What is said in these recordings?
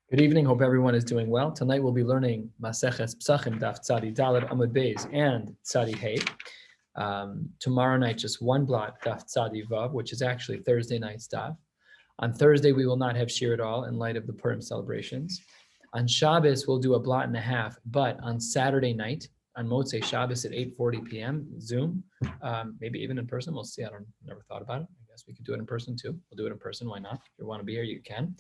Good evening. Hope everyone is doing well. Tonight we'll be learning Maseches Pesachim Daf Tzadi Dalet Amud Beis and Tzadi Hey. Tomorrow night, just one block Daf Tzadi Vav, which is actually Thursday night's Daf. On Thursday, we will not have shiur at all in light of the Purim celebrations. On Shabbos, we'll do a blot and a half, but on Saturday night, on Motzei Shabbos at 8:40 p.m., Zoom, maybe even in person. We'll see. Never thought about it. I guess we could do it in person too. We'll do it in person. Why not? If you want to be here, you can.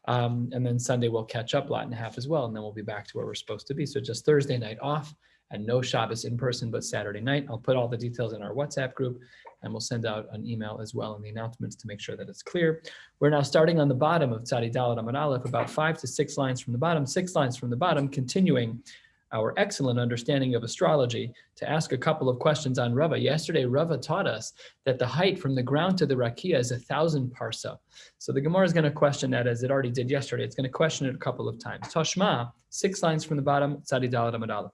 And then Sunday we'll catch up blot and a half as well, and then we'll be back to where we're supposed to be. So just Thursday night off and no Shabbos in person, but Saturday night. I'll put all the details in our WhatsApp group, and we'll send out an email as well in the announcements to make sure that it's clear. We're now starting on the bottom of Tzadi Dalet Amud Aleph, about 5 to 6 lines from the bottom, 6 lines from the bottom, continuing our excellent understanding of astrology, to ask a couple of questions on Rava. Yesterday, Rava taught us that the height from the ground to the rakia is 1,000 parsa. So the Gemara is going to question that, as it already did yesterday. It's going to question it a couple of times. Tashma, 6 lines from the bottom, Tzadi Dalet Amud Aleph.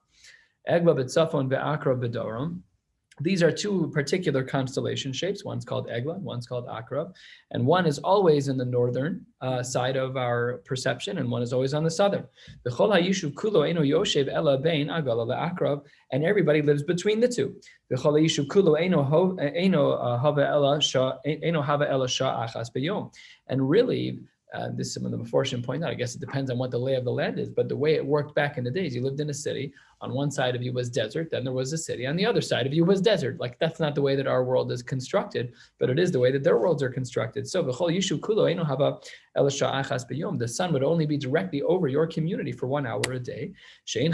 Egla b'tzafon ve'akra b'dorom. These are two particular constellation shapes. One's called Egla, one's called Akrab, and one is always in the northern side of our perception, and one is always on the southern. And everybody lives between the two. And really, this is some of the Meforshim point out, I guess it depends on what the lay of the land is, but the way it worked back in the days, you lived in a city, on one side of you was desert, then there was a city, on the other side of you was desert. Like, that's not the way that our world is constructed, but it is the way that their worlds are constructed. So the sun would only be directly over your community for 1 hour a day. The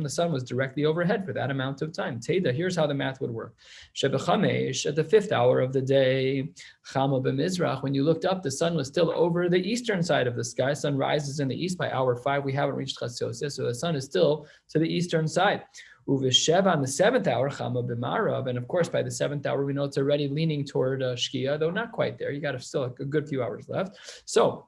sun was directly overhead for that amount of time. Teda, here's how the math would work. At the 5th hour of the day, when you looked up, the sun was still over the eastern side of the sky. Sun rises in the east by hour 5. We haven't reached Chatzos, so the sun is still to the eastern side. Uvishev on the 7th hour, Chama b'marav, and of course by the 7th hour we know it's already leaning toward Shkia, though not quite there. You got still a good few hours left. So,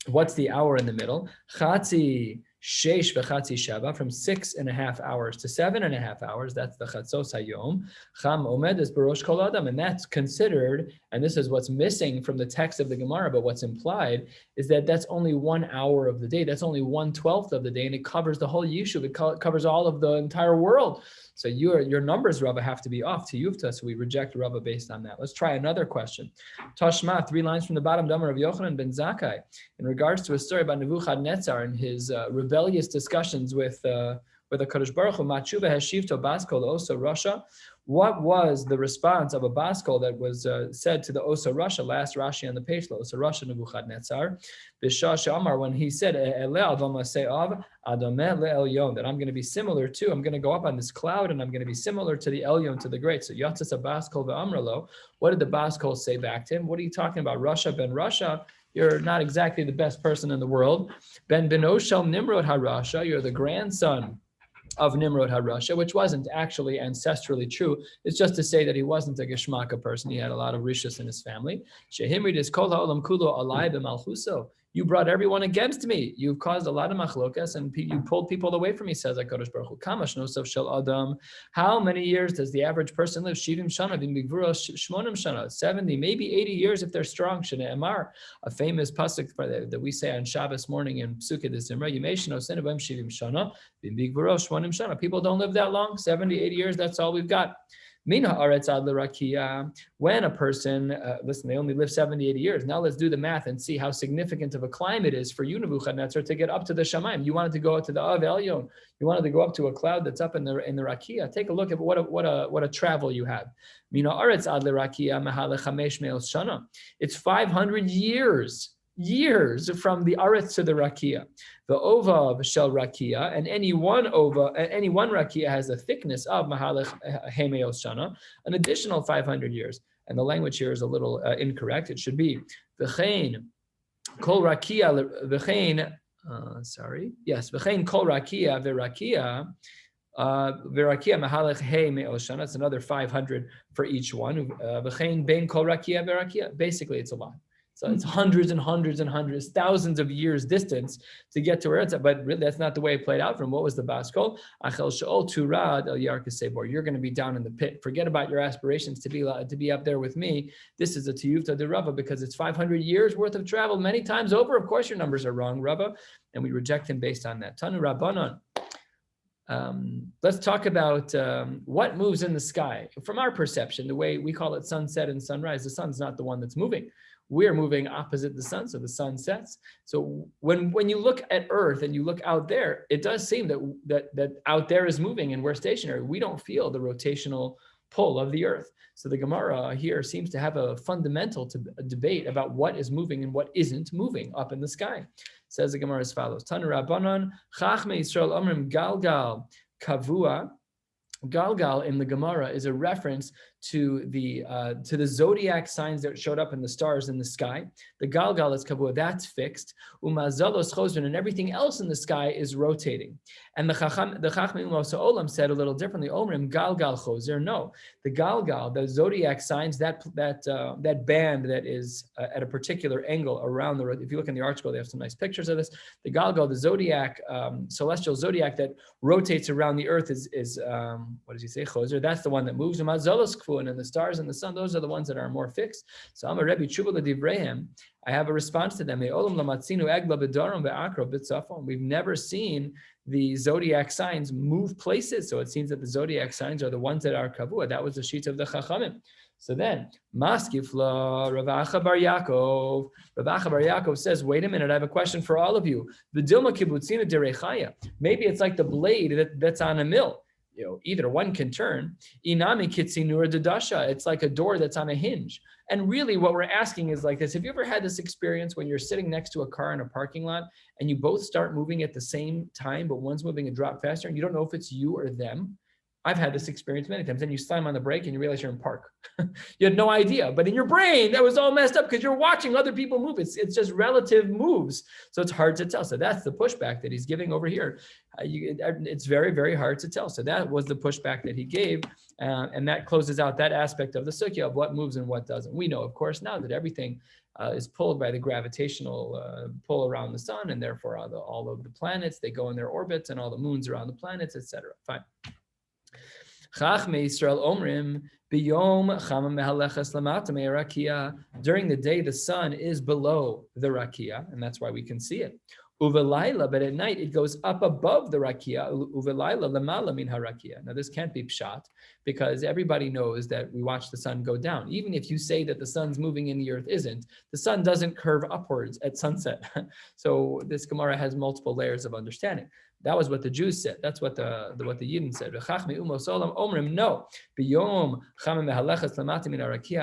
what's the hour in the middle? Chatzi sheish v'chatzi sheva, from 6.5 hours to 7.5 hours. That's the chatzos hayom. Cham omed is barosh kol adam, and that's considered. And this is what's missing from the text of the Gemara, but what's implied is that that's only 1 hour of the day. That's only 1/12 of the day, and it covers the whole yishuv. It covers all of the entire world. So your numbers, Rava, have to be off to Yuvta, so we reject Rava based on that. Let's try another question. Tashma, 3 lines from the bottom, Damar of Yochanan ben Zakkai, in regards to a story about Nebuchadnezzar and his rebellious discussions with the Kadosh Baruch Hu. Matshuva hashivto baskol osa Russia. What was the response of a baskol that was said to the Osa Russia, last Rashi on the page, the Osa Russia Nebuchadnezzar, Bishah Shamar, when he said, that I'm going to be similar to, I'm going to go up on this cloud and I'm going to be similar to the Elyon, to the great. So Yatzas a baskol ve'amralo. What did the baskol say back to him? What are you talking about? Russia ben Russia? You're not exactly the best person in the world. Ben Benoshel Nimrod HaRasha, you're the grandson of Nimrod HaRasha, which wasn't actually ancestrally true. It's just to say that he wasn't a Geshmaka person. He had a lot of rishus in his family. Shehimrid is kol ha'olam kulo alai b'malchuso. You brought everyone against me. You've caused a lot of machlokas, and you pulled people away from me, says HaKadosh Baruch Hu. Kamash nosov shel adam. How many years does the average person live? Shivim shana v'migvura shmonim shana. 70, maybe 80 years if they're strong. Shene Emar, a famous pasuk that we say on Shabbos morning in Psukei de Zimra. Yimei sheno senevim shivim shana v'migvura shmonim shana. People don't live that long. 70, 80 years. That's all we've got. Min ha'aretz ad l'rakia. When a person, listen, they only live 70, 80 years. Now let's do the math and see how significant of a climb it is for you, Nebuchadnezzar, to get up to the Shamayim. You wanted to go to the Av Elyon. You wanted to go up to a cloud that's up in the rakia. Take a look at what a travel you have. Min ha'aretz ad l'rakia mehale chamesh me'el shana. It's 500 years from the aretz to the rakia. The ova shel rakia, and any one rakia has a thickness of mahalech hemeos shana, an additional 500 years. And the language here is a little incorrect. It should be v'chein kol rakia v'chein. V'chein kol rakia v'rakia. V'rakia mahalech he me'os shana. It's another 500 for each one. V'chein ben kol rakia v'rakia. Basically, it's a lot. So it's hundreds and hundreds and hundreds, thousands of years distance to get to where it's at. But really, that's not the way it played out from what was the Baskol. You're going to be down in the pit. Forget about your aspirations to be up there with me. This is a Tiyuvta de Rava because it's 500 years worth of travel many times over. Of course, your numbers are wrong, Rava. And we reject him based on that. Tanu Rabbanon. Let's talk about what moves in the sky. From our perception, the way we call it sunset and sunrise, the sun's not the one that's moving. We're moving opposite the sun, so the sun sets. So when you look at Earth and you look out there, it does seem that out there is moving and we're stationary. We don't feel the rotational pull of the Earth. So the Gemara here seems to have a fundamental debate about what is moving and what isn't moving up in the sky. Says the Gemara as follows: Tanu Rabbanon, Chachmei Yisrael Omrim Galgal Kavua. Galgal in the Gemara is a reference to the zodiac signs that showed up in the stars in the sky. The Galgal is Kavua, that's fixed. Umazalos Chosren, and everything else in the sky is rotating. And the Chachmei Umosa Olam said a little differently. Omrim Galgal Choser. No, the Galgal, the zodiac signs, that band that is at a particular angle around the. If you look in the ArtScroll, they have some nice pictures of this. The Galgal, the zodiac, celestial zodiac that rotates around the Earth is what does he say? Choser. That's the one that moves. And the stars and the sun, those are the ones that are more fixed. So I'm a Rebbe Tshuva L'Divrayim. I have a response to them. We've never seen the zodiac signs move places. So it seems that the zodiac signs are the ones that are kavua. That was the sheet of the Chachamim. So then, Maskifla, Rav Acha Bar Yaakov. Rav Acha Bar Yaakov says, wait a minute, I have a question for all of you. The Dilma Kibbutzina Derechaya. Maybe it's like the blade that's on a mill. Either one can turn. Inami kitsinura dedasha. It's like a door that's on a hinge. And really what we're asking is like this. Have you ever had this experience when you're sitting next to a car in a parking lot and you both start moving at the same time, but one's moving a drop faster and you don't know if it's you or them? I've had this experience many times. Then you slam on the brake and you realize you're in park. You had no idea, but in your brain, that was all messed up because you're watching other people move. It's just relative moves. So it's hard to tell. So that's the pushback that he's giving over here. It's very, very hard to tell. So that was the pushback that he gave. And that closes out that aspect of the sukkah of what moves and what doesn't. We know, of course, now that everything is pulled by the gravitational pull around the sun, and therefore all of the planets, they go in their orbits, and all the moons around the planets, etc. Fine. Chachmei Yisrael Omrim Biyom Chama Mehalechas Lamata Me'Rakia. During the day, the sun is below the rakia, and that's why we can see it. Uvelayla, but at night it goes up above the rakia. Uvelayla lamala min harakia. Now this can't be pshat because everybody knows that we watch the sun go down. Even if you say that the sun's moving and the earth isn't, the sun doesn't curve upwards at sunset. So this Gemara has multiple layers of understanding. That was what the Jews said. That's what the Yidden said. No.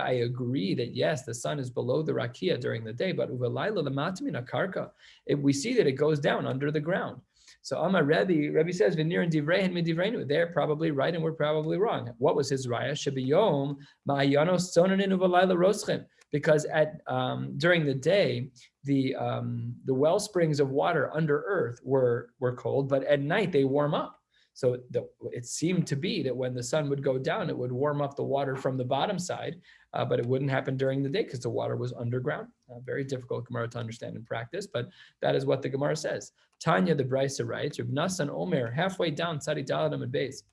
I agree that yes, the sun is below the rakia during the day, but we see that it goes down under the ground. So Amar Rebbe says, they're probably right and we're probably wrong. What was his raya? Because during the day, the well springs of water under earth were cold, but at night they warm up. So it seemed to be that when the sun would go down, it would warm up the water from the bottom side, but it wouldn't happen during the day because the water was underground. Very difficult Gemara to understand in practice, but that is what the Gemara says. Tanya the Brisa writes, Reb Nasan Omer, halfway down, Tzadi Daladam and Beis.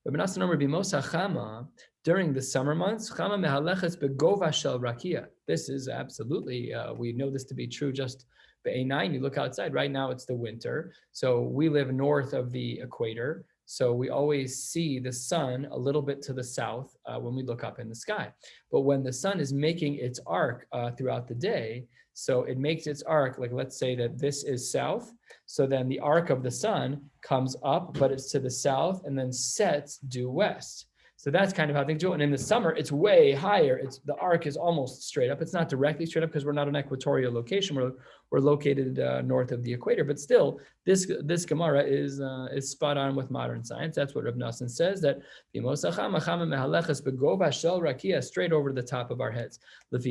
Reb Nasan Omer b'mosa chama, during the summer months, chama mehaleches begova shel rakia. This is absolutely, we know this to be true just be'einayin. You look outside, right now it's the winter. So we live north of the equator. So we always see the sun a little bit to the south when we look up in the sky. But when the sun is making its arc throughout the day, so it makes its arc, like let's say that this is south. So then the arc of the sun comes up, but it's to the south and then sets due west. So that's kind of how things do. And in the summer, it's way higher. The arc is almost straight up. It's not directly straight up because we're not an equatorial location. We're located north of the equator. But still, this Gemara is spot on with modern science. That's what Reb Nasan says, that straight over the top of our heads. And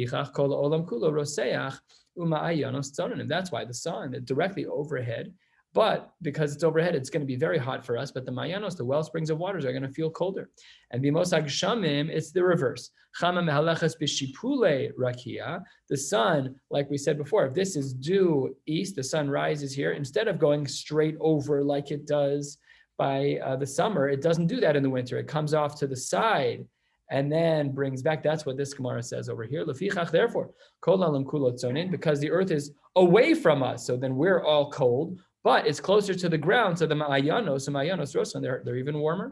that's why the sun directly overhead But because it's overhead, it's going to be very hot for us. But the Mayanos, the well springs of waters, are going to feel colder. And Bimosag Shamim, it's the reverse. Chama mehalechas b'shipule rakia. The sun, like we said before, if this is due east, the sun rises here. Instead of going straight over like it does by the summer, it doesn't do that in the winter. It comes off to the side and then brings back. That's what this Gemara says over here. Lefichach, therefore, kol alam kulot zonin, because the earth is away from us, so then we're all cold, but it's closer to the ground, so the ma'ayanos rosan, they're even warmer.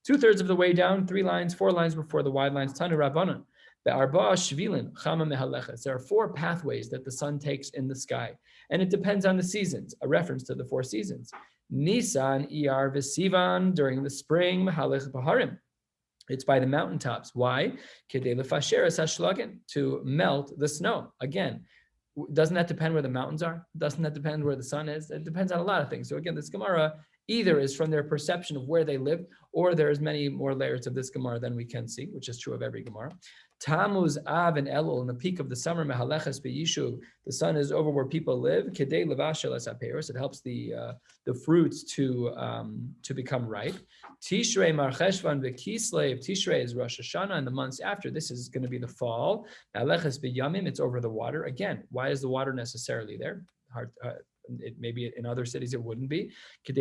2/3 of the way down, 3 lines, 4 lines before the wide lines. Tanu Rabbanan, be'arba'a shvilin chama mehaleches. There are 4 pathways that the sun takes in the sky, and it depends on the seasons. A reference to the 4 seasons. Nisan, Iyar, Vesivan during the spring, Mahalech Baharim. It's by the mountaintops. Why? Kedei lefasheres hashlagin, to melt the snow. Again, doesn't that depend where the mountains are? Doesn't that depend where the sun is? It depends on a lot of things. So again, this Gemara either is from their perception of where they live, or there's many more layers of this Gemara than we can see, which is true of every Gemara. Tammuz, Av, and Elul, in the peak of the summer, Mehaleches beYishuv, the sun is over where people live. Kedei levashel es haperos, it helps the fruits to become ripe. Tishrei Marcheshvan v'Kislev, Tishrei is Rosh Hashanah, and the months after, this is going to be the fall. Mehaleches beYamim, it's over the water. Again, why is the water necessarily there? Maybe in other cities it wouldn't be. To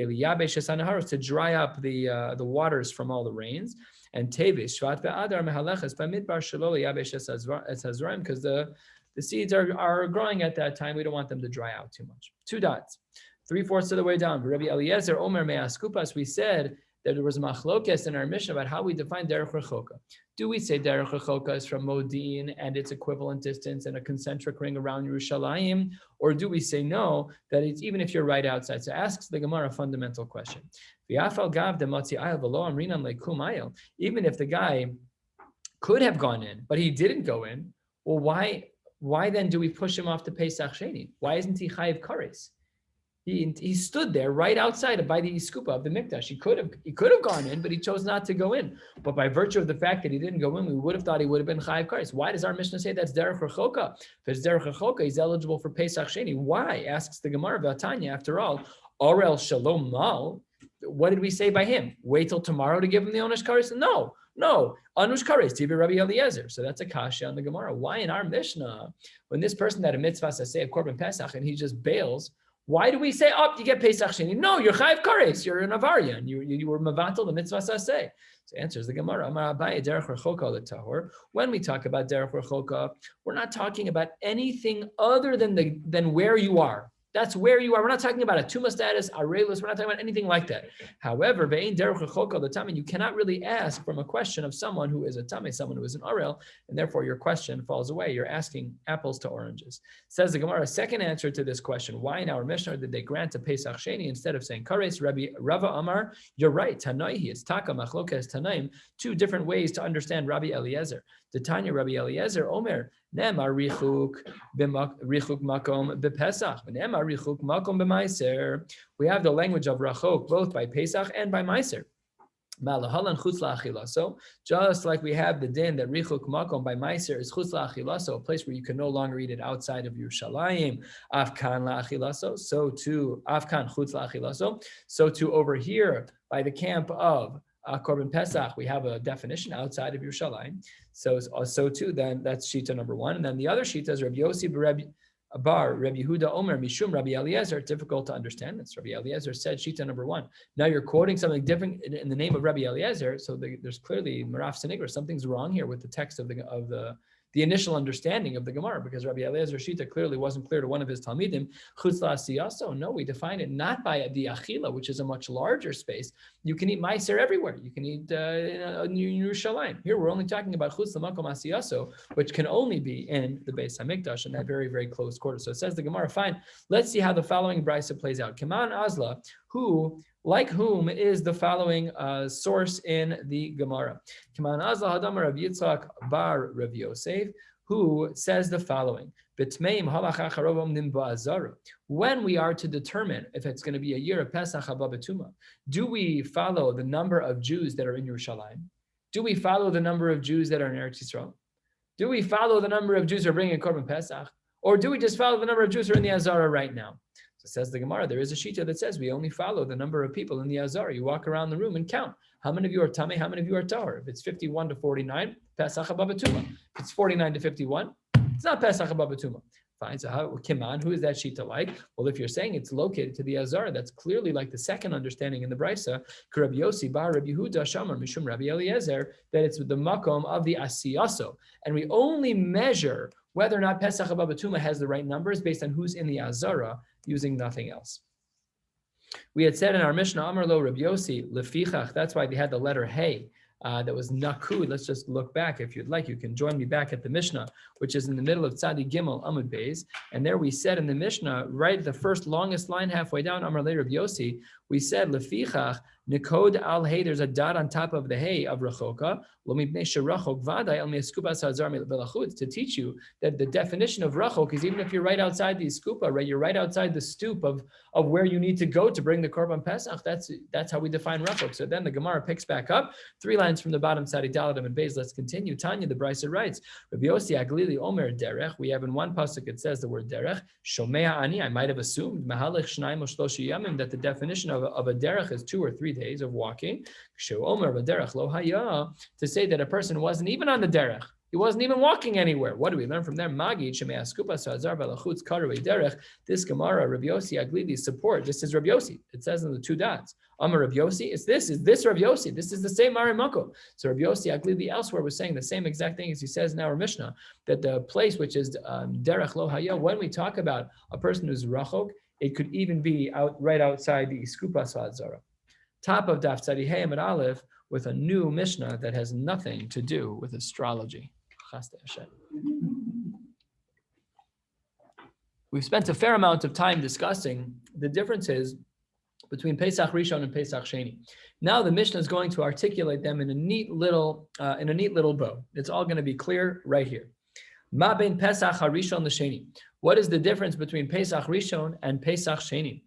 dry up the waters from all the rains. And Tevis, Shvat ve'Adar mehaleches b'midbar shelo yabesh es hazraim, because the seeds are growing at that time. We don't want them to dry out too much. 2 dots, 3/4 of the way down. Rabbi Eliezer Omer me'askupas, we said that there was a machlokes in our mission about how we define derech rechoka. Do we say derech rechoka is from Modin and its equivalent distance and a concentric ring around Yerushalayim, or do we say no, that it's even if you're right outside? So asks the Gemara a fundamental question. Even if the guy could have gone in, but he didn't go in, well, why then do we push him off to Pesach Sheni? Why isn't he chayiv kares? He stood there right outside by the iskupa of the mikdash. He could have gone in, but he chose not to go in. But by virtue of the fact that he didn't go in, we would have thought he would have been chayiv kares. Why does our Mishnah say that's derech rechoka? If it's derech rechoka, he's eligible for Pesach Sheni. Why? Asks the Gemara Vatanya. After all, Orel Shalom Mal. What did we say by him? Wait till tomorrow to give him the onush kares? No. Anush kares, Tibi Rabbi Eliezer. So that's a kasha on the Gemara. Why in our Mishnah, when this person had a mitzvah say of Korban Pesach and he just bails, why do we say, you get Pesach Sheni? No, you're chayiv kares. You're an avarian. You were mavatal the mitzvah saseh. So answers the Gemara. Amar Abaye derech rechoka l'tahor. When we talk about derech rechoka, we're not talking about anything other than where you are. That's where you are. We're not talking about a tuma status, arelus. We're not talking about anything like that. However, ve'ein derech rechoka l'tamim, you cannot really ask from a question of someone who is a tameh, someone who is an arel, and therefore your question falls away. You're asking apples to oranges. Says the Gemara, a second answer to this question: why in our Mishnah did they grant a Pesach Sheni instead of saying kares? Rava Amar, you're right. Tanaihi, it's taka machlokes tanaim. 2 different ways to understand Rabbi Eliezer. The Tanya Rabbi Eliezer Omer. Nemar richuk makom b'Pesach. Nemar richuk makom b'Maiser. We have the language of rachok both by Pesach and by Maiser. Malahalan chutz la'achilaso. Just like we have the din that richuk makom by Maiser is chutz la'achilaso, a place where you can no longer eat it outside of Yerushalayim. Afkan la'achilaso. So too afkan chutz la'achilaso. So too over here by the camp of Korban Pesach, we have a definition outside of Yerushalayim. So too, then that's Shita number 1. And then the other Shita is Rabbi Yossi Rabbi Yehuda Omer Mishum Rabbi Eliezer. Difficult to understand. That's Rabbi Eliezer said Shita number 1. Now you're quoting something different in the name of Rabbi Eliezer. So there's clearly Maraf Sinigra. Something's wrong here with the text of the initial understanding of the Gemara, because Rabbi Eliezer Shita clearly wasn't clear to one of his Talmidim. Chutz la'asiyaso. No, we define it not by the achila, which is a much larger space. You can eat meiser everywhere. You can eat in Yerushalayim. Here we're only talking about chutz la'makom asiyaso, which can only be in the Beis Hamikdash in that very, very close quarter. So it says the Gemara, fine. Let's see how the following brisa plays out. Kaman Azla, like whom is the following source in the Gemara. Kaman Azla Hadamar Rav Yitzchak bar Rav Yosef, who says the following. When we are to determine if it's going to be a year of Pesach haba betuma, do we follow the number of Jews that are in Yerushalayim? Do we follow the number of Jews that are in Eretz Yisrael? Do we follow the number of Jews who are bringing Korban Pesach? Or do we just follow the number of Jews who are in the Azara right now? So says the Gemara, there is a shita that says we only follow the number of people in the Azar. You walk around the room and count. How many of you are Tameh? How many of you are Tahor? If it's 51 to 49, Pesach haba b'tumah. If it's 49 to 51, it's not Pesach haba b'tumah. Fine. So how Kiman, who is that shita like? Well, if you're saying it's located to the Azar, that's clearly like the second understanding in the Brisa. Rabbi Yossi bar Rabbi Yehuda Shamar Mishum Rabbi Eliezer, that it's the makom of the Asiyaso, and we only measure whether or not Pesach haba b'tumah has the right numbers based on who's in the Azara, using nothing else. We had said in our Mishnah, Amar lo Rabbi Yossi lefichach. That's why they had the letter Hey. That was nakud. Let's just look back. If you'd like, you can join me back at the Mishnah, which is in the middle of Tzadi Gimel Amud Beis. And there we said in the Mishnah, right the first longest line halfway down, Amar le Rabbi Yossi, we said lefichach nikod al hey. There's a dot on top of the hey of rachoka. To teach you that the definition of rachok is even if you're right outside the skupa, right? You're right outside the stoop of where you need to go to bring the korban pesach. That's how we define rachok. So then the Gemara picks back up 3 lines from the bottom, Tzadi Daladam and Beis. Let's continue. Tanya, the Brisa writes, Rabbi Yossi Aglili Omer derech. We have in one pasuk it says the word derech. Shomea ani. I might have assumed mahalech shnayim o shloshi yamim that the definition of a derech is 2 or 3 days of walking. Shu Omer v'derech lo haya, to say that a person wasn't even on the derech. He wasn't even walking anywhere. What do we learn from there? Magi shemei askupa sa'azar balachutz karei derech. This Gemara, Rabbi Yossi Aglidi support. This is Rabbi Yossi. It says in the 2 dots. Amar Rabbi Yossi. Is this Rabbi Yossi? This is the same Marimako. So Rabbi Yossi Aglidi elsewhere was saying the same exact thing as he says in our Mishnah, that the place which is derech lo haya, when we talk about a person who's rachok, it could even be right outside the iskupa sa'azara. Top of Daf Tzadi Hey Amud Aleph with a new Mishnah that has nothing to do with astrology. We've spent a fair amount of time discussing the differences between Pesach Rishon and Pesach Sheni. Now the Mishnah is going to articulate them in a neat little bow. It's all going to be clear right here. Ma bein Pesach HaRishon l'Sheni. What is the difference between Pesach Rishon and Pesach Sheni?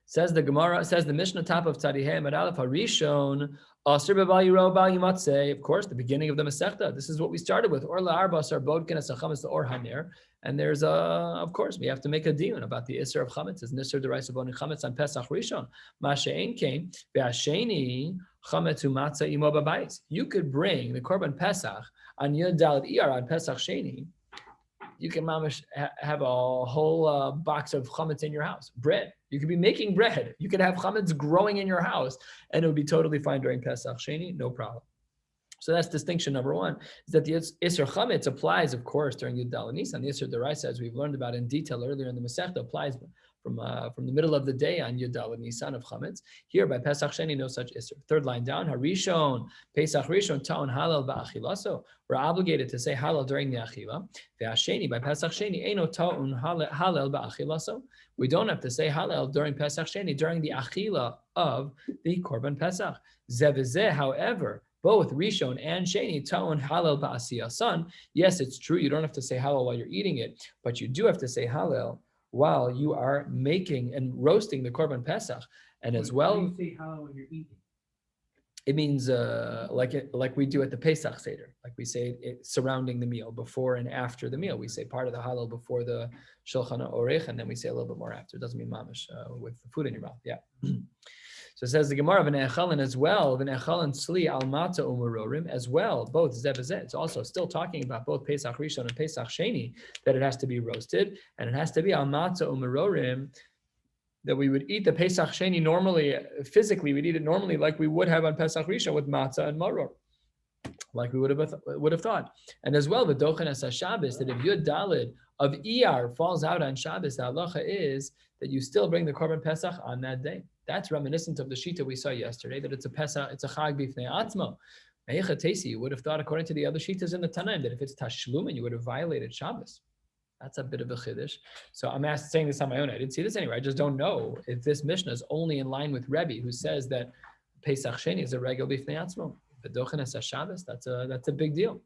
Says the Gemara, says the Mishnah, top of Tzadi Hey Amud Aleph, HaRishon Asr b'bal yiro bal yimatzeh. Of course, the beginning of the Masechta. This is what we started with. Or la'arba asar bodkin as chametz the or haner. And there's of course, we have to make a deal about the isser of chametz. Is nisser deraisa bonin chametz on Pesach Rishon. Ma she'ein came ve'asheni chametz umatzah imo b'bayis. You could bring the korban Pesach on Yud Daled Iyar on Pesach Sheni. You can have a whole box of chametz in your house, bread. You could be making bread. You could have chametz growing in your house, and it would be totally fine during Pesach Sheni, no problem. So that's distinction number 1, is that the Isser Chametz applies, of course, during Yud Daled Nisan. The Isser Deraisa, as we've learned about in detail earlier in the Masechta, applies from the middle of the day on Yud Daled Nisan of Chametz. Here, by Pesach Sheni, no such Isser. 3rd line down, Harishon, Pesach Rishon, Ta'on Halal Ba'achilaso. We're obligated to say Halal during the Achila. Ve'asheni, by Pesach Sheni, Eino Ta'on Halal Ba'achilaso. We don't have to say Halal during Pesach Sheni, during the Achila of the Korban Pesach. Zevizeh, however, both Rishon and Sheni, Ta'on Halal Ba'asiyasan. Yes, it's true, you don't have to say Halal while you're eating it, but you do have to say Halal while you are making and roasting the Korban Pesach. And as well, when you say Halal when you're eating, it means like we do at the Pesach Seder, like we say it surrounding the meal, before and after the meal. We say part of the Halal before the Shulchan Orech, and then we say a little bit more after. It doesn't mean mamish with the food in your mouth. Yeah. So it says the Gemara, v'ne'echalin as well, v'ne'echalin tzli al mata u'merorim as well, both zev v'zeh. It's also still talking about both Pesach Rishon and Pesach Sheni, that it has to be roasted, and it has to be al mata u'merorim, that we would eat the Pesach Sheni normally, physically, we'd eat it normally like we would have on Pesach Rishon with matzah and maror, like we would have thought. And as well, the Dochen as Shabbos, that if Yud Daled of Iyar falls out on Shabbos, the halacha is that you still bring the Korban Pesach on that day. That's reminiscent of the Shita we saw yesterday, that it's a Pesach, it's a Chag Bifnei Atzmo. You would have thought, according to the other Shitas in the Tanaim, that if it's Tashlumin, you would have violated Shabbos. That's a bit of a chiddush. So I'm saying this on my own. I didn't see this anywhere. I just don't know if this Mishnah is only in line with Rebbe, who says that Pesach Sheni is a regel b'fnei atzmo. The Dochen es Shabbos, that's a big deal.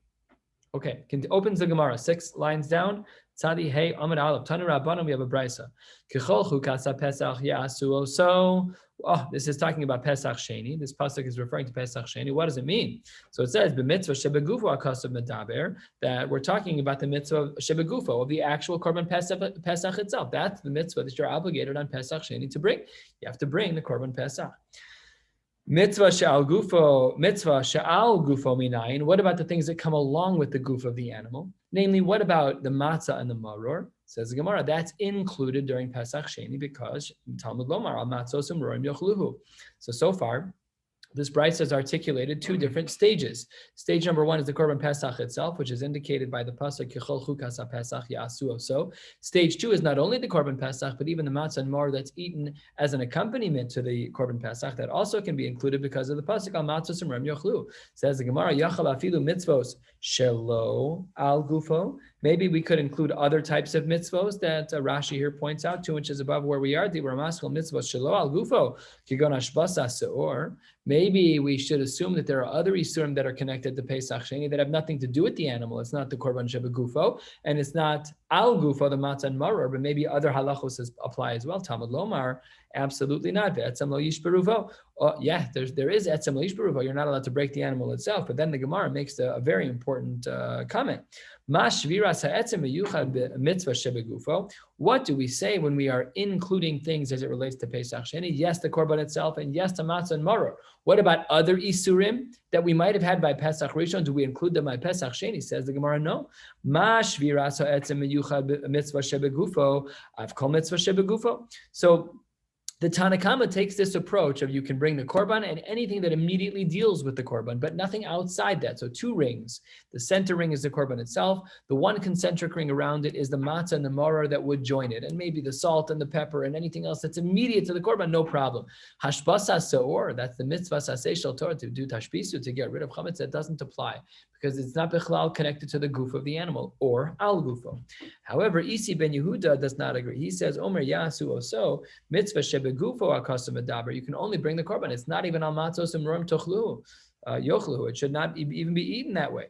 Okay, opens the Gemara, 6 lines down. Tzadi hey Amid Aleph Tanu Rabbanon. We have a brisa. Kichol chukasa Pesach yasu oso. Oh, this is talking about Pesach Sheni. This pasuk is referring to Pesach Sheni. What does it mean? So it says b'mitzvah shebegufo akasav medaber, that we're talking about the mitzvah shebegufo of the actual korban Pesach itself. That's the mitzvah that you're obligated on Pesach Sheni to bring. You have to bring the korban Pesach. Mitzvah she'al gufo minayin. What about the things that come along with the goof of the animal? Namely, what about the matzah and the maror? Says the Gemara, that's included during Pesach Sheni because Talmud Lomar al matzos umrorim yochluhu. So far, this brisa has articulated 2 different stages. Stage number 1 is the korban Pesach itself, which is indicated by the pasuk Kichol chukas Pesach yasu oso. Stage 2 is not only the korban Pesach, but even the matzah and mar that's eaten as an accompaniment to the korban Pesach that also can be included because of the pasuk al matzos umrorim yochlu. Says the Gemara, Yachal afilu mitzvos shelo al gufo. Maybe we could include other types of mitzvos that Rashi here points out 2 inches above where we are. Maybe we should assume that there are other isurim that are connected to Pesach Sheni that have nothing to do with the animal. It's not the korban shebegufo, and it's not al gufo, the matzah and maror, but maybe other halachos apply as well. Talmud Lomar, absolutely not. Ve'etzem lo yishberuvo. Yeah, there is etzem lo yishberuvo. You're not allowed to break the animal itself, but then the Gemara makes a very important comment. What do we say when we are including things as it relates to Pesach Sheni? Yes, the korban itself, and yes, the matzah and maror. What about other isurim that we might have had by Pesach Rishon? Do we include them by Pesach Sheni? Says the Gemara, no. So the Tanakama takes this approach of you can bring the korban and anything that immediately deals with the korban, but nothing outside that. So 2 rings. The center ring is the korban itself. The 1 concentric ring around it is the matzah and the maror that would join it, and maybe the salt and the pepper and anything else that's immediate to the korban, no problem. Hashbasa seor, that's the mitzvah saseh shel Torah, to do tashbisu, to get rid of chametz, that doesn't apply because it's not bichlal connected to the goof of the animal or al gufo. However, Isi ben Yehuda does not agree. He says, Omer yasu oso, mitzvah shebegufo akasam medaber. You can only bring the korban. It's not even al matzos umroim tochlu, yochlu. It should not even be eaten that way.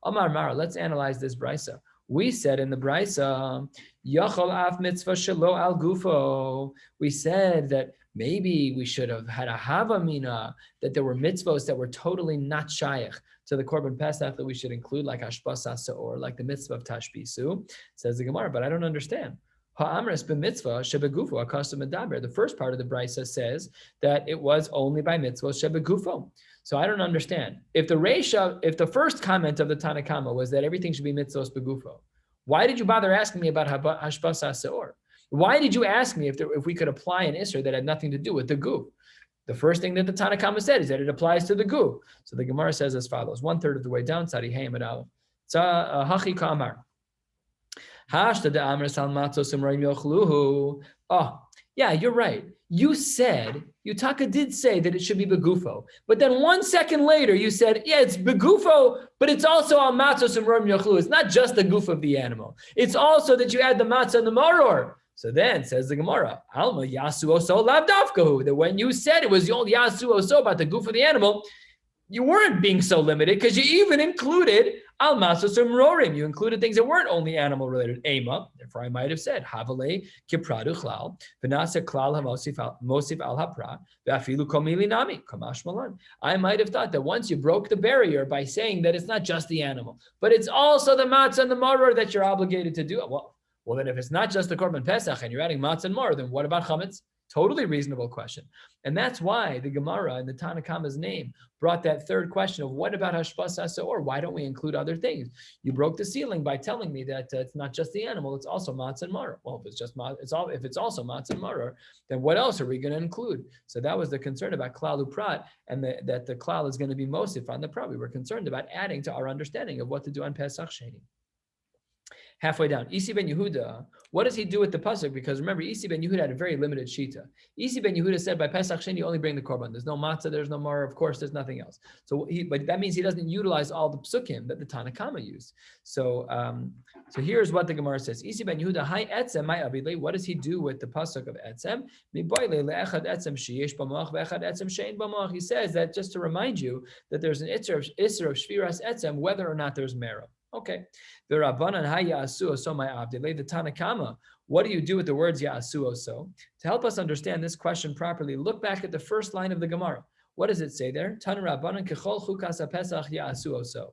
Amar Mara, let's analyze this brisa. We said in the brisa, yachol af mitzvah shelo al gufo. We said that maybe we should have had a havamina, that there were mitzvos that were totally not shaykh to the korban pesach that we should include, like hashbasa seor, like the mitzvah of tashbisu. Says the Gemara, but I don't understand. Ha'amres b'mitzvah shebegufo akasam medaber. The first part of the brisa says that it was only by mitzvah shebegufo. So I don't understand. If the first comment of the Tanakama was that everything should be mitzvos begufo, why did you bother asking me about hashbasa seor? Why did you ask me if we could apply an isser that had nothing to do with the guf? The first thing that the Tanakama said is that it applies to the guf. So the Gemara says as follows: 1/3 of the way down, Tzadi Hey Amid Aleph. Hachi Kamar. Oh, yeah, you're right. Yutaka did say that it should be begufo. But then 1 second later, you said, yeah, it's begufo, but it's also al matzos and rom yochlu. It's not just the goof of the animal. It's also that you add the matzah and the maror. So then, says the Gemara, Alma yasu oso lav dafkahu, that when you said it was the old yasu oso about the goof of the animal, you weren't being so limited because you even included al matzos umrorim. You included things that weren't only animal related. Ema, therefore I might have said havale kipradu chlal v'nasa klal hamosif al hapra v'afilu komili nami kamash malan. I might have thought that once you broke the barrier by saying that it's not just the animal, but it's also the matzah and the maror that you're obligated to do. Well, then if it's not just the korban pesach and you're adding matzah and maror, then what about chametz? Totally reasonable question. And that's why the Gemara in the Tanakama's name brought that third question of what about hashbasa seor? Why don't we include other things? You broke the ceiling by telling me that it's not just the animal, it's also matzah and maror. Well, if it's also matzah and maror, then what else are we going to include? So that was the concern about klal uprat, and that the klal is going to be mosif on the prat. We were concerned about adding to our understanding of what to do on Pesach Sheni. Halfway down, Isi ben Yehuda, what does he do with the pasuk? Because remember, Isi ben Yehuda had a very limited shita. Isi ben Yehuda said by Pesach Sheni, you only bring the korban. There's no matzah, there's no maror, of course, there's nothing else. But that means he doesn't utilize all the psukim that the Tanakama used. So here's what the Gemara says. Isi ben Yehuda, hi etzem, my abidle. What does he do with the pasuk of etzem? He says that just to remind you that there's an isser of shviras etzem, whether or not there's maror. Okay. The Rabbanan hayasu oso my abdile. The Tanakama. What do you do with the words yasu oso? To help us understand this question properly, look back at the first line of the Gemara. What does it say there? Tan Rabbanan kechol chukas pesach yasu oso.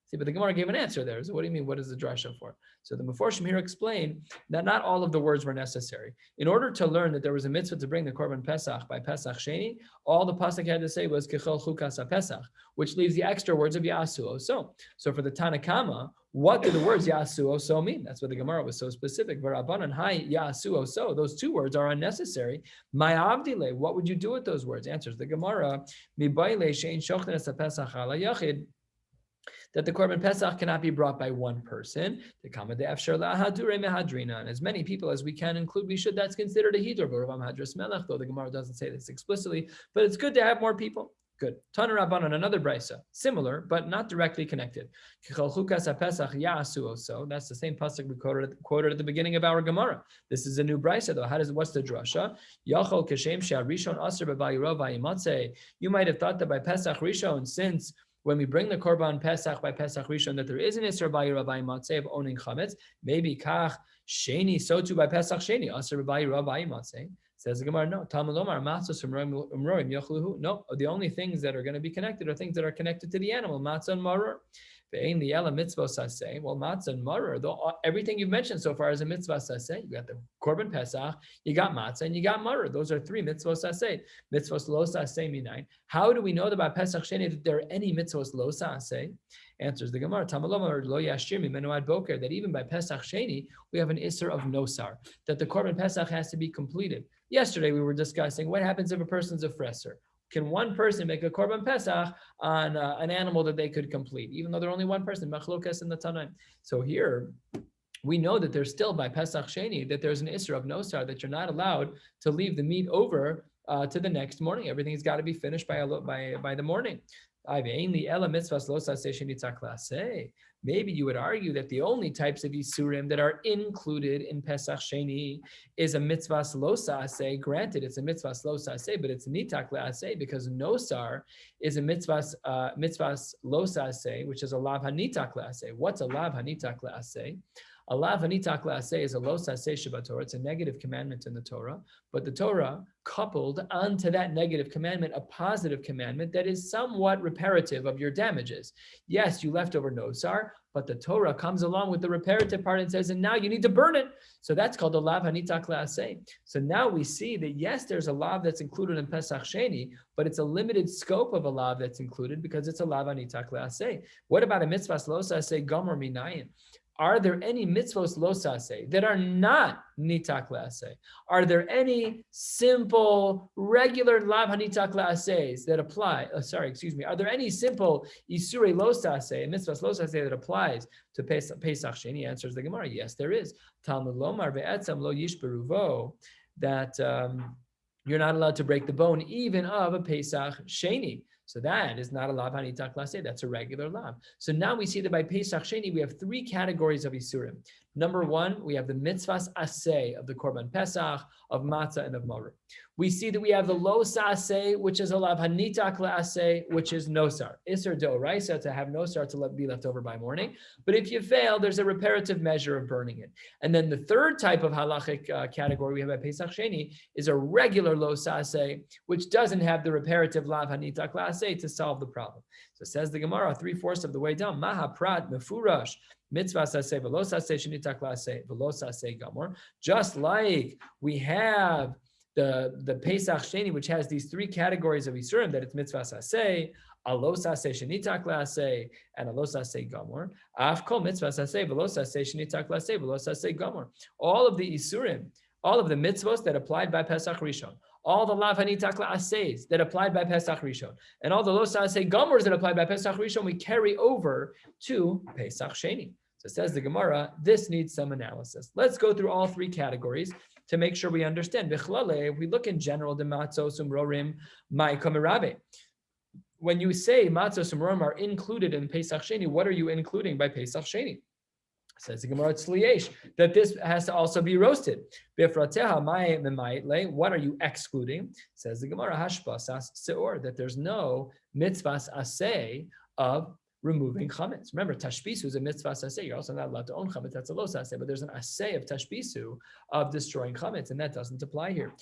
See, but the Gemara gave an answer there. So what do you mean? What is the drasha for? So the Meforshim here explain that not all of the words were necessary. In order to learn that there was a mitzvah to bring the Korban Pesach by Pesach Sheni, all the pasuk had to say was Kechol Chukas Pesach, which leaves the extra words of Yasu Oso. So for the Tanakama, what do the words Yasu Oso mean? That's what the Gemara was so specific. V'Rabbanan Hai Yasu Oso. Those two words are unnecessary. My Avdile. What would you do with those words? Answers the Gemara. Mibayle Shein Shochnes Pesach Ala Yachid. That the Korban Pesach cannot be brought by one person. And as many people as we can include, we should. That's considered a hidur. Though the Gemara doesn't say this explicitly, but it's good to have more people. Good. Tana Rabbanan, another brisa, similar but not directly connected. That's the same pasuk we quoted at the beginning of our Gemara. This is a new brisa though. What's the drasha? You might have thought that by Pesach Rishon, since when we bring the Korban Pesach by Pesach Rishon, that there is an Isser B'Yira B'Yimatzeh of owning Chametz, maybe Kach Sheni, so too by Pesach Sheni, Asr B'Yira B'Yimatzeh. Says the Gemara, no. Talmud Lomar, Matzos Umroim Yochluhu. No, the only things that are going to be connected are things that are connected to the animal, Matzah and Maror. Ve'ein li'ela mitzvah saseh. Well, Matzah and Maror, everything you've mentioned so far is a mitzvah saseh. You got the Korban Pesach, you got Matzah, and you got Maror. Those are three mitzvahs saseh. Mitzvahs lo saseh minayin. How do we know that by Pesach Sheni that there are any mitzvahs lo saseh? Answers the Gemara, Tamalomar lo yashir mimenu ad boker, that even by Pesach Sheni, we have an Isser of nosar, that the Korban Pesach has to be completed. Yesterday we were discussing what happens if a person's a fresser. Can one person make a Korban Pesach on an animal that they could complete, even though they're only one person? Machlokas in the Tanaim. So here, we know that there's still by Pesach Sheni that there's an Isser of nosar, that you're not allowed to leave the meat over to the next morning. Everything's got to be finished by the morning. Maybe you would argue that the only types of Yisurim that are included in Pesach Sheni is a mitzvah lo sa'aseh. Granted, it's a mitzvah lo sa'aseh, but it's nitak le'aseh because nosar is a mitzvah lo sa'aseh, which is a lav hanitak le'aseh. What's a lav hanitak le'aseh? A lav hanitak le'aseh is a lo sa'aseh shabbat. It's a negative commandment in the Torah, but the Torah coupled onto that negative commandment a positive commandment that is somewhat reparative of your damages. Yes, you left over nosar, but the Torah comes along with the reparative part and says, and now you need to burn it. So that's called a lav hanitak le'aseh. So now we see that yes, there's a lav that's included in Pesach Sheni, but it's a limited scope of a lav that's included because it's a lav hanitak le'aseh. What about a mitzvah lo sa'aseh gomer minayin? Are there any mitzvos lo saseh that are not nitak le'aseh? Are there any simple, regular lav hanitak le'asehs that apply? Are there any simple isurei lo saseh, mitzvos lo saseh that applies to Pesach Sheni? Answers the Gemara, yes, there is. Talmud lomar ve'etzam lo yishberuvo, that you're not allowed to break the bone even of a Pesach Sheni. So that is not a lav hanitak le'aseh, that's a regular lav. So now we see that by Pesach Sheni, we have three categories of Isurim. Number one, we have the mitzvahs aseh of the Korban Pesach, of matzah, and of maror. We see that we have the lo sa'aseh, which is a lav hanitak le'aseh, which is nosar. Isser d'oraisa, to have nosar to be left over by morning. But if you fail, there's a reparative measure of burning it. And then the third type of halachic category we have at Pesach Sheni is a regular lo sa'aseh, which doesn't have the reparative lav hanitak le'aseh to solve the problem. So says the Gemara, 3/4 of the way down, maha prat mefurash, mitzvah saseh v'lo saseh shenitak le'aseh v'lo saseh gamor. Just like we have the Pesach Sheni, which has these three categories of Yisurim, that it's mitzvah saseh, alo saseh shenitak le'aseh, and alo saseh gamor. Afkol mitzvah saseh v'lo saseh shenitak le'aseh v'lo saseh gamor. All of the Yisurim, all of the mitzvos that applied by Pesach Rishon, all the lav hanitak le'asehs that applied by Pesach Rishon, and all the lo saseh gamors that applied by Pesach Rishon, we carry over to Pesach Sheni. So says the Gemara, this needs some analysis. Let's go through all three categories to make sure we understand. Bichlale, if we look in general, the matzos umrorim mai kamerabe. When you say matzos umrorim are included in Pesach Sheni, what are you including by Pesach Sheni? Says the Gemara Tzliyesh, that this has to also be roasted. What are you excluding? Says the Gemara Hashbasas Seor, that there's no mitzvahs aseh of removing chametz. Remember, tashbisu is a mitzvah aseh. You're also not allowed to own chametz. That's a lo aseh. But there's an aseh of tashbisu of destroying chametz, and that doesn't apply here.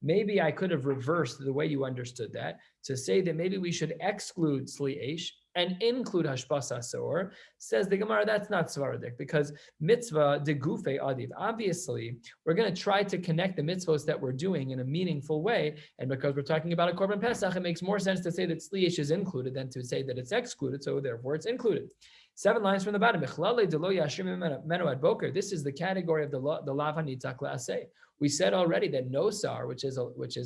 Maybe I could have reversed the way you understood that to say that maybe we should exclude sli'esh and include hashbasa seor. Says the Gemara, that's not svaradik, because mitzvah de gufe adiv. Obviously, we're going to try to connect the mitzvahs that we're doing in a meaningful way, and because we're talking about a korban pesach, it makes more sense to say that sli'esh is included than to say that it's excluded. So therefore, it's included. 7 lines from the bottom. This is the category of the lav hanitak la'aseh. We said already that nosar, which is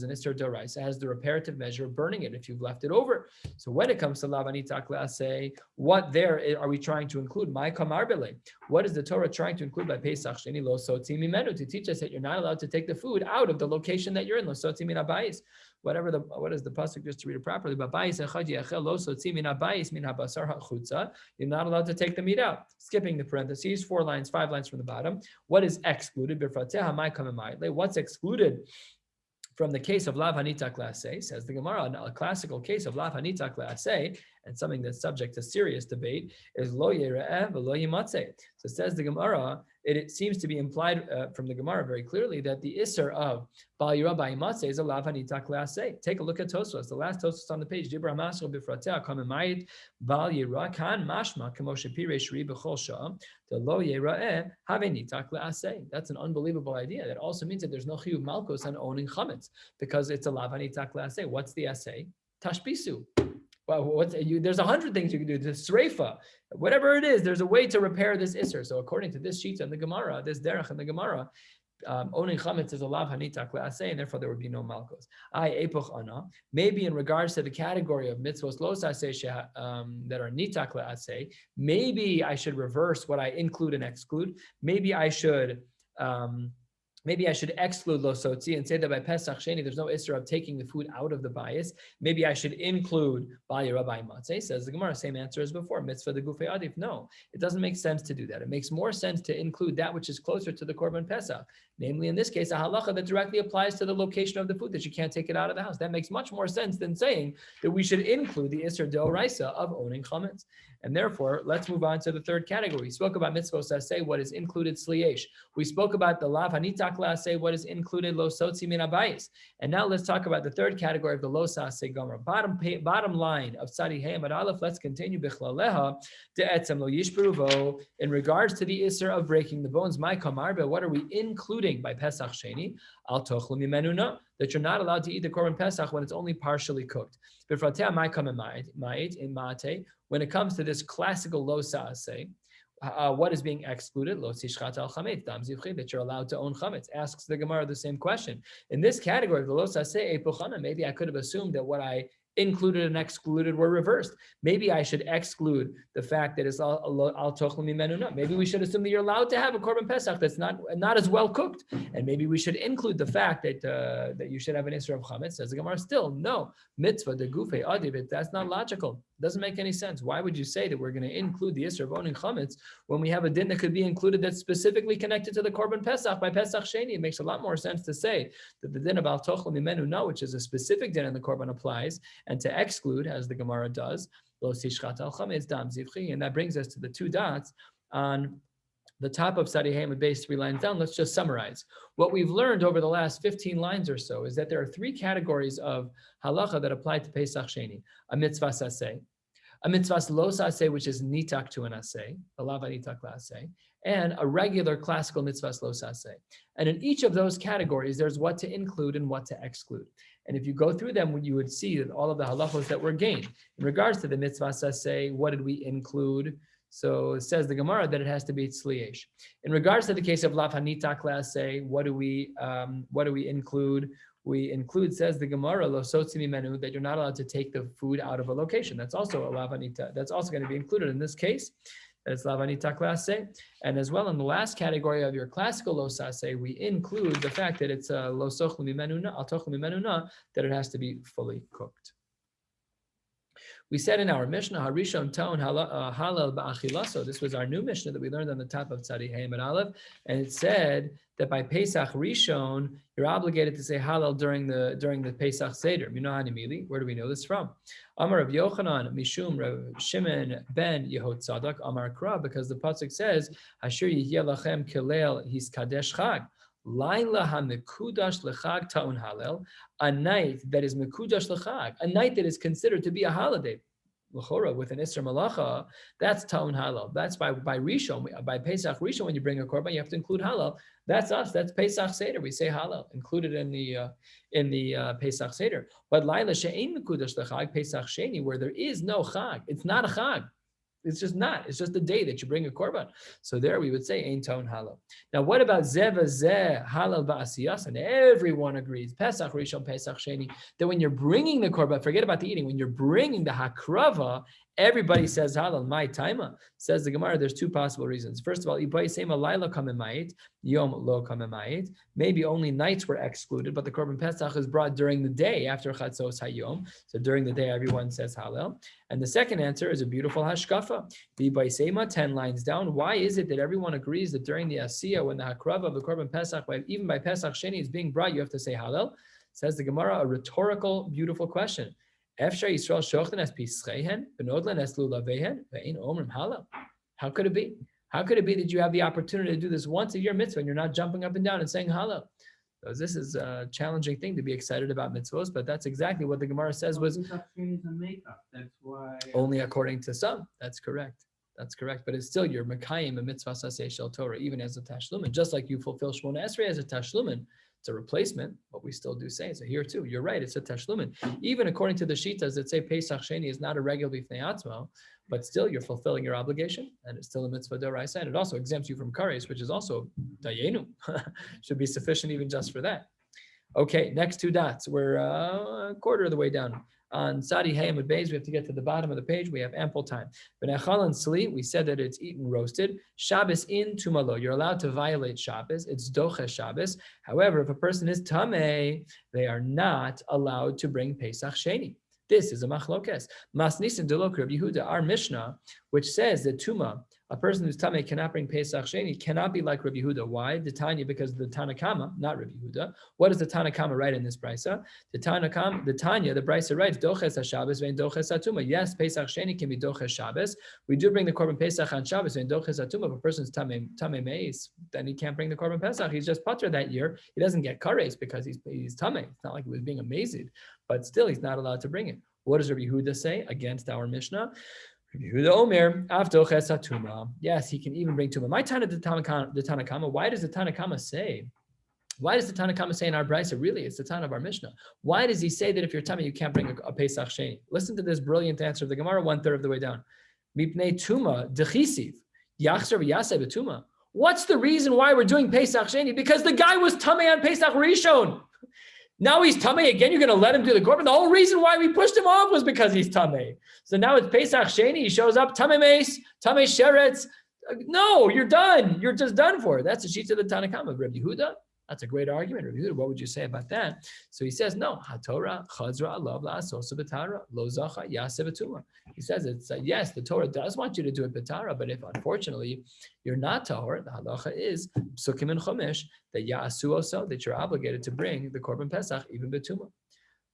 an isser d'oraisa, has the reparative measure of burning it if you've left it over. So when it comes to lav hanitak la'aseh, what there are we trying to include? My kamar bele. What is the Torah trying to include by Pesach Sheni lo sotzi mimenu, to teach us that you're not allowed to take the food out of the location that you're in? Lo sotzi min habayis. What is the pasuk, just to read it properly? You're not allowed to take the meat out. Skipping the parentheses, 5 lines from the bottom. What is excluded? What's excluded from the case of lav hanitak la'aseh? Says the Gemara, a classical case of lav hanitak la'aseh, and something that's subject to serious debate, is lo yera'eh v'lo yimatzeh. So says the Gemara, it seems to be implied from the Gemara very clearly that the isser of bal yirah b'yimatzeh is a lav hanitak la'aseh. Take a look at Tosfos, the last Tosfos on the page. Dibra masro b'fratea kamemayit bal yirah kan mashma kamo shepiresh ri b'chol sha'am the lo yera'eh have nitak la'aseh. That's an unbelievable idea. That also means that there's no chiyuv malchus on owning chametz because it's a lav hanitak la'aseh. What's the aseh? Tashbisu. Well, there's 100 things you can do. The sreifa, whatever it is, there's a way to repair this isser. So according to this sheet in the Gemara, this derech in the Gemara, owning chametz is a lav hanitak la'aseh, and therefore there would be no malchus. Maybe in regards to the category of mitzvos los aseh that are nitak la'aseh, maybe I should reverse what I include and exclude. Maybe I should exclude lo sotzi and say that by Pesach Sheni there's no isser of taking the food out of the bias. Maybe I should include bal yirah b'yimatzeh. Says the Gemara, same answer as before. Mitzvah de gufei adif. No, it doesn't make sense to do that. It makes more sense to include that which is closer to the korban Pesach. Namely, in this case, a halacha that directly applies to the location of the food, that you can't take it out of the house. That makes much more sense than saying that we should include the isser d'oraisa of owning chametz. And therefore, let's move on to the third category. We spoke about mitzvos aseh, what is included sli'esh. We spoke about the lav hanitak la'aseh, what is included lo sotzi min habayis. And now let's talk about the third category of the lo sa'aseh gomer. Bottom line of Tzadi Hey Amud Aleph. Let's continue. Bichlaleha de'etzem lo yishberuvo. In regards to the isser of breaking the bones, my kamarbe, what are we including by Pesach Sheni? Al tochlu mimenu na, that you're not allowed to eat the korban Pesach when it's only partially cooked. B'fratea my kamarbe in mate. When it comes to this classical lo sa'aseh, what is being excluded? Lo tishchat al chametz dam zivchi, that you're allowed to own chametz. Asks the Gemara the same question. In this category of the lo sa'aseh epuchana, maybe I could have assumed that what I included and excluded were reversed. Maybe I should exclude the fact that it's al tochlu mimenu na. Maybe we should assume that you're allowed to have a korban pesach that's not as well cooked, and maybe we should include the fact that you should have an isser of chametz. Says the Gemara, still no mitzvah de gufei adiv. That's not logical. Doesn't make any sense. Why would you say that we're going to include the isser of owning chametz when we have a din that could be included that's specifically connected to the korban pesach by Pesach Sheni? It makes a lot more sense to say that the din of al tochlu mimenu na, which is a specific din in the korban, applies, and to exclude, as the Gemara does, lo tishchat al chametz dam zivchi. And that brings us to the 2 dots on the top of Tzadi Hey Amud Beis, 3 lines down. Let's just summarize. What we've learned over the last 15 lines or so is that there are 3 categories of halacha that apply to Pesach Sheni: a mitzvah saseh, a mitzvah lo saseh, which is nitak to an aseh, a lav nitak la'aseh, and a regular classical mitzvah lo saseh. And in each of those categories, there's what to include and what to exclude. And if you go through them, you would see that all of the halachos that were gained. In regards to the mitzvah saseh, what did we include? So it says the Gemara that it has to be tzliyesh. In regards to the case of lav hanitak la'aseh, what do we include? We include, says the Gemara, lo sotzi mimenu, that you're not allowed to take the food out of a location. That's also a lav hanita. That's also going to be included in this case. It's lav hanitak la'aseh. And as well, in the last category of your classical lo saseh, we include the fact that it's a lo sochlu mimenu na, al tochlu mimenu na, that it has to be fully cooked. We said in our Mishnah, Harishon Taon Halal Ba'achilaso. This was our new Mishnah that we learned on the top of Tzadi Hayim and Aleph, and it said that by Pesach Rishon, you're obligated to say Halal during the Pesach Seder. Where do we know this from? Amar Rav Yochanan Mishum Rav Shimon ben Yehotzadak Amar Kra, because the pasuk says Asher Yihyeh Lachem Kilel His Kadesh Chag. Laila ha-mekudash lechag ta'un halel, a night that is mekudash lechag, a night that is considered to be a holiday. L'chora, with an Isra Malacha, that's ta'un halal. That's by Rishon, by Pesach Rishon, when you bring a korban, you have to include halal. That's us. That's Pesach Seder. We say halal, included in the Pesach Seder. But Laila she'ein mekudash lechag, Pesach Sheni, where there is no chag. It's not a chag. It's just not. It's just the day that you bring a korban. So there we would say ein ton halal. Now what about zeva zeh halal ba'asiyas? And everyone agrees, Pesach Rishon, Pesach Sheni, that when you're bringing the korban, forget about the eating. When you're bringing the hakrava, everybody says halal. My taima, says the Gemara. There's two possible reasons. First of all, laila kamemayit, yom lo kamemayit. Maybe only nights were excluded, but the korban Pesach is brought during the day after chatzos hayom. So during the day, everyone says halal. And the second answer is a beautiful hashkafa. B'baisema, 10 lines down. Why is it that everyone agrees that during the asiyah, when the hakrava of the korban Pesach, even by Pesach Sheni is being brought, you have to say halal? Says the Gemara, a rhetorical, beautiful question. How could it be? How could it be that you have the opportunity to do this once a year mitzvah and you're not jumping up and down and saying halal? So this is a challenging thing to be excited about mitzvahs, but that's exactly what the Gemara says was That's why only according to some. That's correct. That's correct. But it's still your Mekayim and mitzvah saseh shel Torah, even as a tashlumin. Just like you fulfill Shmona Esrei as a tashlumin, it's a replacement, but we still do say. So here too, you're right, it's a tashlumin. Even according to the Shitas that say Pesach Sheni is not a regular b'fnei atzmo, but still you're fulfilling your obligation, and it's still a mitzvah d'oraisa, and it also exempts you from kares, which is also dayenu. Should be sufficient even just for that. Okay, next two dots. We're a quarter of the way down. On Sadi Hayam Beis, we have to get to the bottom of the page. We have ample time. B'nechal and Sli, we said that it's eaten roasted. Shabbos in Tumalo, you're allowed to violate Shabbos. It's doche Shabbos. However, if a person is tameh, they are not allowed to bring Pesach Sheni. This is a machlokes. Masnisin delok Rabbi Yehuda, our Mishnah, which says that Tuma, a person who's tameh cannot bring Pesach Sheni, cannot be like Rabbi Yehuda. Why? The Tanya, because the Tanakama, not Rabbi Yehuda. What does the Tanakama write in this brisa? The Tanya, the brisa writes, Doches HaShabbos vein Doches HaTuma. Yes, Pesach Sheni can be Doches Shabbos. We do bring the Korban Pesach on Shabbos vein Doches HaTuma. If a person's tameh meis, then he can't bring the Korban Pesach. He's just patur that year. He doesn't get kares because he's tameh. It's not like he was being amazed, but still he's not allowed to bring it. What does Rabbi Yehuda say against our Mishnah? Rabbi Yehuda Omer, Avdoches HaTuma. Yes, he can even bring Tuma. My Tana, the Tanakama, why does the Tanakama say? Why does the Tanakama say in our brisa? Really, it's the Tana of our Mishnah. Why does he say that if you're tameh, you can't bring a Pesach Sheni? Listen to this brilliant answer of the Gemara, 1/3 of the way down. Mipnei Tuma dechisiv yachzer v'yaseh b'tuma. What's the reason why we're doing Pesach Sheni? Because the guy was tameh on Pesach Rishon. Now he's tameh again. You're going to let him do the korban. The whole reason why we pushed him off was because he's tameh. So now it's Pesach Sheni. He shows up tameh meis, tameh sheretz. No, you're done. You're just done for. That's the sheet of the Tanakama of Rabbi Yehuda. That's a great argument. Rabbi Yehuda, what would you say about that? So he says, no, HaTorah chazra alav la'asos b'tara lo zacha yaseh b'tuma. He says it's yes, the Torah does want you to do it b'tara, but if unfortunately you're not tahor, the halacha is psukim and chomesh that ya'asu also, that you're obligated to bring the korban pesach even b'tuma.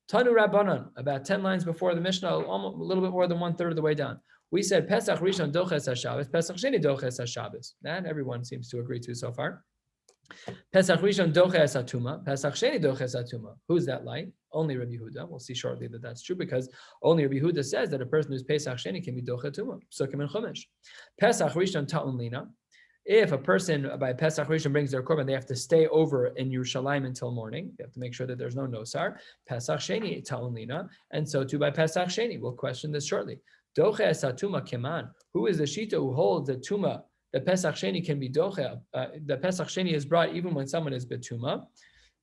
Tanu Rabbanan, about 10 lines before the Mishnah, almost a little bit more than 1/3 of the way down. We said Pesach Rishon doches HaShabbos, Pesach Sheni doches HaShabbos. That everyone seems to agree to so far. Pesach Rishon doches HaTuma, Pesach Sheni doches HaTuma. Who's that like? Only Rabbi Yehuda. We'll see shortly that that's true because only Rabbi Yehuda says that a person who's Pesach Sheni can be doche Tuma. Psukim and Chumash. Pesach Rishon ta'un lina. If a person by Pesach Rishon brings their korban, they have to stay over in Yerushalayim until morning. They have to make sure that there's no nosar. Pesach Sheni ta'un lina, and so too by Pesach Sheni. We'll question this shortly. Doches HaTuma keman. Who is the shita who holds the Tuma? The Pesach Sheni can be doche. The Pesach Sheni is brought even when someone is betuma.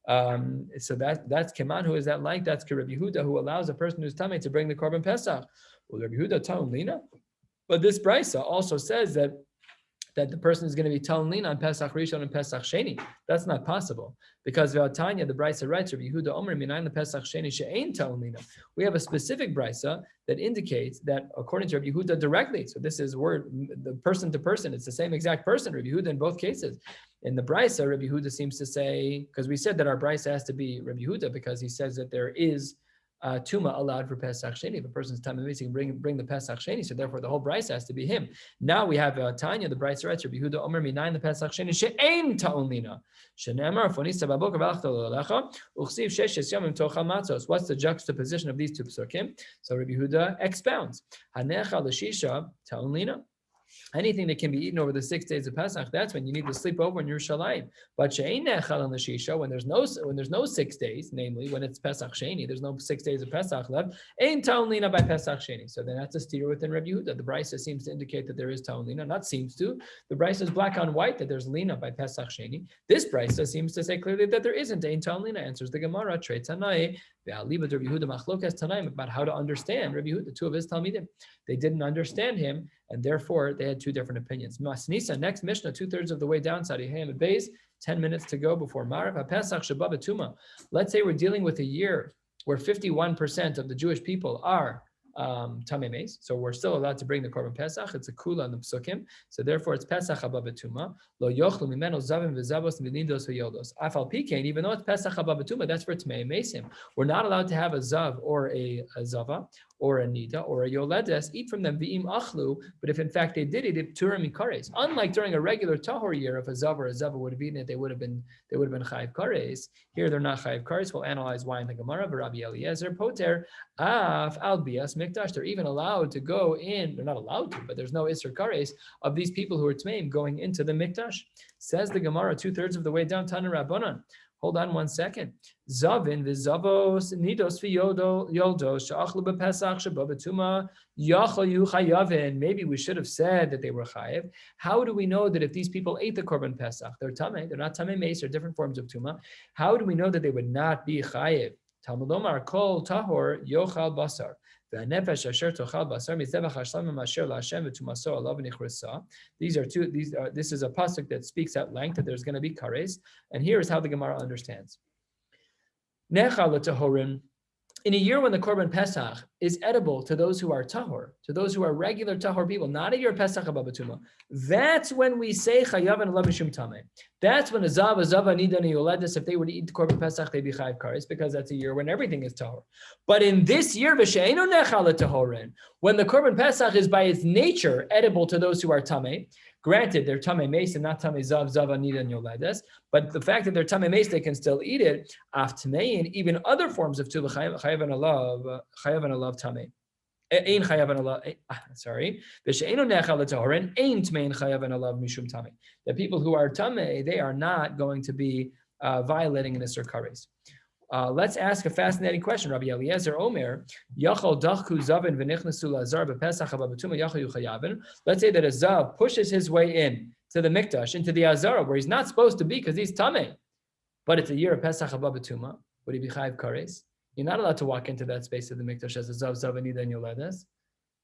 So that's Keman. Who is that like? That's Rabbi Yehuda, who allows a person who's tameh to bring the korban Pesach. Well, Rabbi Yehuda ta'un lina. But this brisa also says that that the person is going to be Talmina on Pesach Rishon and Pesach Sheni. That's not possible because Tanya, the Brisa writes, Rabbi Yehuda Omer Minayin the Pesach Sheni she'ein Talmina. We have a specific Brisa that indicates that according to Rabbi Yehuda directly. So this is word the person to person. It's the same exact person, Rabbi Yehuda in both cases. In the Brisa, Rabbi Yehuda seems to say, because we said that our Brisa has to be Rabbi Yehuda because he says that there is Tuma allowed for Pesach Sheni. If a person's Tamei Meis, he can bring the Pesach Sheni. So therefore, the whole Brisa has to be him. Now we have Tanya, the Brisa writes, Rabbi Yehuda Omer Minayin the Pesach Sheni she'ein ta'olina. Shenemar fonisa babok v'alachta l'olecha uchsiv sheshes yomim tochal matzos. What's the juxtaposition of these two psukim? So Rabbi Yehuda expounds. Hanecha l'shisha ta'olina. Anything that can be eaten over the 6 days of Pesach, that's when you need to sleep over in Yerushalayim. But she'ein nechal on the shisha, when there's no 6 days, namely when it's Pesach Sheni, there's no 6 days of Pesach left. Ein ta'olina by Pesach Sheni. So then that's a steer within Rabbi Yehuda. The Brisa seems to indicate that there is ta'olina, not seems to. The Brisa is black on white that there's lina by Pesach Sheni. This Brisa seems to say clearly that there isn't. Ein ta'olina, answers the Gemara. Trei Tanai ve'aliba Rabbi Yehuda machlokas Tanaim, about how to understand Rabbi Yehuda, two of his talmidim. They didn't understand him, and therefore they had two different opinions. Masnisa, next Mishnah, 2/3 of the way down, Sadihayim and Beis, 10 minutes to go before Marav. HaPesach Shabbat B'Tuma. Let's say we're dealing with a year where 51% of the Jewish people are Tamei Meis, so we're still allowed to bring the Korban Pesach. It's a kula in the Psukim, so therefore it's Pesach Haba B'Tuma. Lo yochlu mimeno zavim v'zavos v'nindos v'yoldos. Afal pikein, even though it's Pesach Haba B'Tuma, that's for Tamei Meisim. We're not allowed to have a zav or a zava or a nida or a yoledes, eat from them v'im achlu, but if in fact they did it turim ikares. Unlike during a regular tahor year, if a zav or a zava would have eaten it, they would have been chayiv kares. Here they're not chayiv kares. We'll analyze why in the Gemara. Rabbi Eliezer poter af al bias mikdash. They're even allowed to go in. They're not allowed to, but there's no isur kares of these people who are tmeim going into the mikdash. Says the Gemara 2/3 of the way down. Tana Rabbanan. Hold on one second. Zavin v'zavos nidos v'yoldos she'achlu b'pesach sheba b'tuma yachayu chayavin. Maybe we should have said that they were chayiv. How do we know that if these people ate the korban pesach, they're tamei, they're not tamei meis, they're different forms of tuma? How do we know that they would not be chayiv? Talmud Omar kol tahor yochal basar. These are two. This is a pasuk that speaks at length that there's going to be kares, and here is how the Gemara understands. In a year when the Korban Pesach is edible to those who are tahor, to those who are regular tahor people, not a year Pesach Haba B'Tuma, that's when we say chayav and alav mishum tameh. That's when a zava nida and yoledes, if they were to eat the Korban Pesach, they'd be chayav kares, because that's a year when everything is tahor. But in this year, v'she'enu nechal tahorin, when the Korban Pesach is by its nature edible to those who are tameh. Granted, they're tamei meis and not tamei zav, zava, nida, and yoledes. But the fact that they're tamei meis, they can still eat it. Af tamein, even other forms of tuva chayav and alav tamei. Ein chayav and alav. Sorry. V'she'enu nechal l'tahorin ein tamein chayav and alav mishum tamei. The people who are tamei, they are not going to be violating an isur kares. Let's ask a fascinating question. Rabbi Eliezer Omer, Yachal Dachku Zavin v'nichnasu lazar b'Pesach haba b'tuma Yachal Yuchayavin. Let's say that a zav pushes his way in to the mikdash, into the azara, where he's not supposed to be because he's tamei, but it's a year of Pesach haba b'tuma. Would he be chayiv kares? You're not allowed to walk into that space of the mikdash as a zav, zavanida, and yoledes.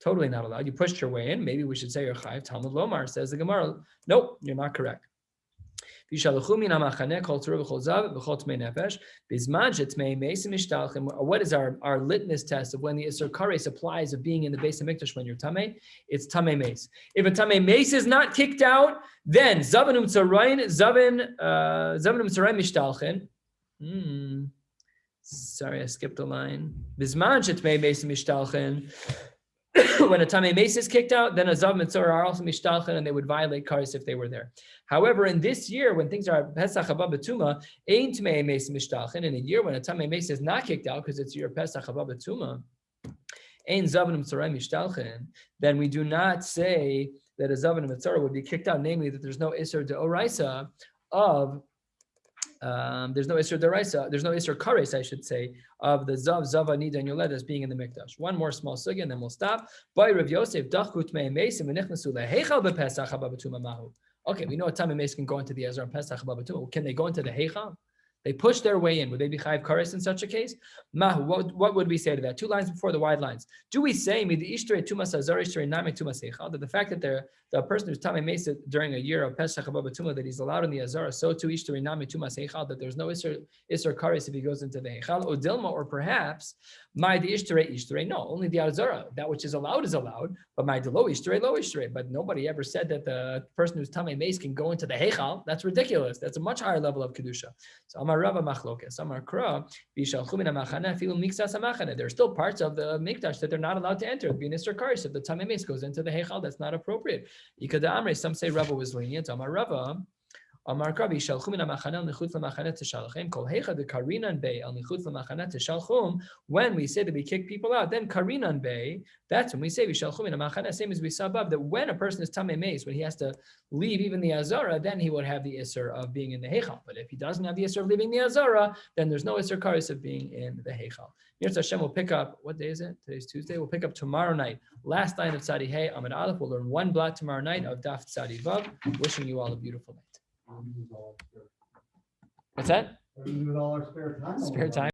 Totally not allowed. You pushed your way in. Maybe we should say you're chayiv. Talmud Lomar says the Gemara. Nope, you're not correct. What is our litmus test of when the Isur Kares applies of being in the base of Mikdash when you're Tamei? It's Tamei Meis. If a Tamei Meis is not kicked out, then Zavanum Tzarayin Mishtalchen. Sorry, I skipped a line. Bisman Shetmei Meis Mishtalchen. When a Tamei Meis is kicked out, then a Zav Mitzor are also Mishtalchen, and they would violate Kares if they were there. However, in this year, when things are Pesach Haba B'Tuma, Ein Tamei Meis Mishtalchen, in a year when a Tamei Meis is not kicked out, because it's your Pesach Haba B'Tuma, Ein Zav Mitzor Mishtalchen, then we do not say that a Zav Mitzor would be kicked out, namely that there's no Isur De'oraisa of there's no Isur Deraisa, there's no Isur Kares, I should say, of the Zav, Zava, Nida, and Yoledes being in the Mikdash. One more small sugya, and then we'll stop. By Rav Yosef, Dachut Mei Meisim, V'nichnasu Leheichal B'Pesach Haba B'Tuma Mahu. Okay, we know a Tamei Meis can go into the Ezra and Pesach Haba B'Tuma. Can they go into the Heichal? They push their way in. Would they be chayiv kares in such a case? Mahu, what would we say to that? 2 lines before the wide lines. Do we say that the fact that the person who's tamei meis during a year of Pesach that he's allowed in the azara, so too ishtrei nami tumas heichal, that there's no isser kares if he goes into the heichal, or dilma, or perhaps my the ishtrei, no, only the azara, that which is allowed, but my the lo ishtrei, but nobody ever said that the person who's tamei meis can go into the heichal. That's ridiculous. That's a much higher level of kedusha. So Amar Rava machlokes, Amar Kra, Bishalchu min hamachana filu miksas hamachana. There are still parts of the mikdash that they're not allowed to enter. Being isser kares, if the tamei meis goes into the heichal, that's not appropriate. Ikada Amre, some say Rava was lenient. Amar Rava, Amar Krabi, Shalchum in Amachanel Nichut Lamachaneh Tishalchem, Kol Hecha the Karinan Bay, Al Nichut Lamachaneh Tishalchum. When we say that we kick people out, then Karinan Bay, that's when we say Vishalchum in Amachaneh, same as we saw above, that when a person is Tamei Meis, when he has to leave even the Azara, then he would have the Isser of being in the Heichal. But if he doesn't have the Isser of leaving the Azara, then there's no Isser Karis of being in the Heichal. Yirtzeh Hashem will pick up, what day is it? Today's Tuesday. We'll pick up tomorrow night. Last night of Tzadi Hey, Amid Aleph. We'll learn 1 blot tomorrow night of Daf Tzadi Vav. Wishing you all a beautiful night. What's that? Use all our spare time. Spare time.